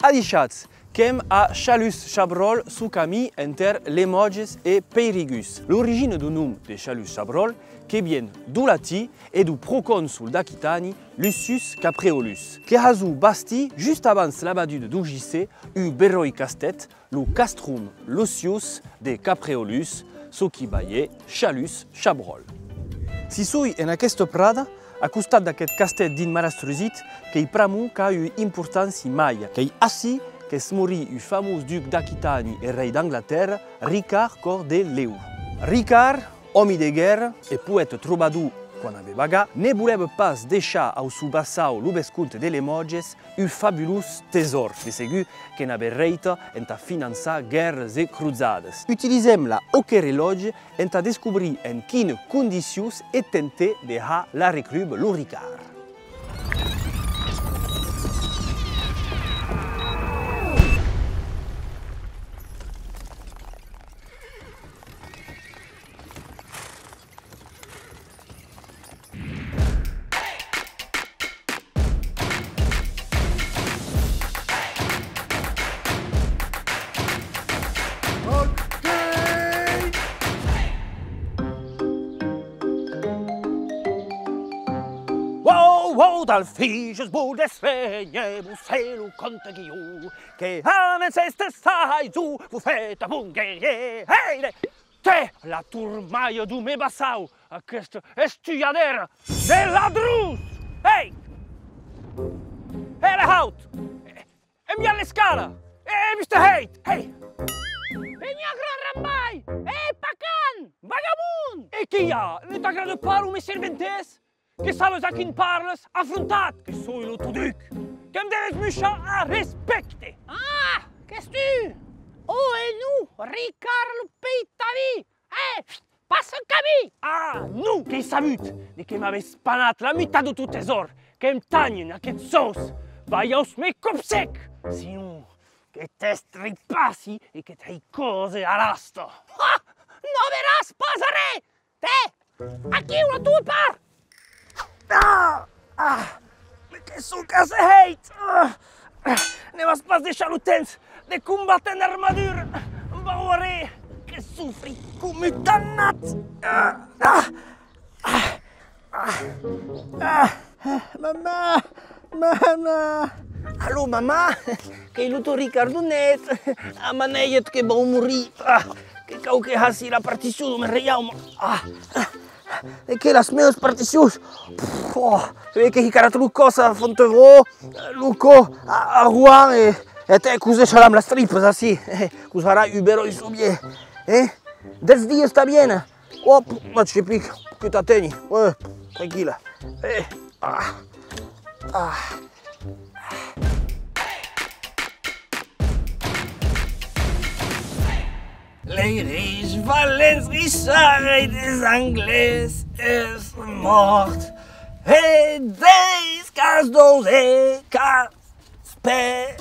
Adichatz, qu'em a Chalus-Chabrol sous camí inter Limoges et Peyrigus. L'origine du nom de Chalus-Chabrol che vient du latí et du proconsul d'Aquitani, Lucius Capreolus, qui a bâti juste avant l'abattude d'Ugissé, u berroi castet, le castrum Lucius de Capreolus, ce qui baillait Chalus-Chabrol. Si sui en aquesta prada, a costat d'aquest castet din marastrusit, que pramu ca eu importància maia, que assi que es morí u famós duc d'Aquitani e rei d'Anglaterra, Ricard cor de Leu. Ricard, homme de guerra e poète troubadour quan aveva gat, ne voleva pas deixar au seu vassau lo vescomte de Limoges un fabulós tesor, de segur que n'ave reita enta finançar guerres e cruzades. Utilisem-la auquer eloge enta descobrir en quines condicions e tenter de ha la reclube lo Ricard. Wow, dal figes bul desregne, bussé lo conte Guillou, che amen este stai zu, fu feta bun guerrier, heide, te, la turmaia du me bassau, aquesta estuiadera de ladrus, hey, hele haut, e mi alle scala, e Mr. Hate, hey, e mi gran rambai, e pacan, vagabund, e chi ha, ne t'agrada paru me serventes? Que sabes a quin parles? Afrontat, que soi lo tu duc, que em deves mixa a respecte. Ah, qu'es tu? Oh, et nous, Ricard le Peitavi. Passa un camí. Ah, nu, que sabut, de que m'aves spanat la meitat de tu tesor, que em tanyen aquest sos, vaiaus me cop sec, sinon que t'estripassi e que t'hai cose a l'asta. Ah, no veràs pas a re. Té, aquí una tua part. Que suca se heit! Ne vas pas deixar lo temps de combater en armadura. Veuré que sofri com un tannat. Mamà, mamà. Allo, mamà, que il tuo Ricardonet, a maneiet que vau morir, que cau que hasi la partició do me reiauma. E che las meus particions, se vede che hi carat Lucosa, Fontevaux, Luco, a Rouen, e te cuse salam las tripas, así, cusarà ubero i subie, Des dies sta bien, ma ci pic, che t'atteni, tranquilla, Ladies, Valens, Richard des Anglais est mort. Et des cas d'osé, cas sperti.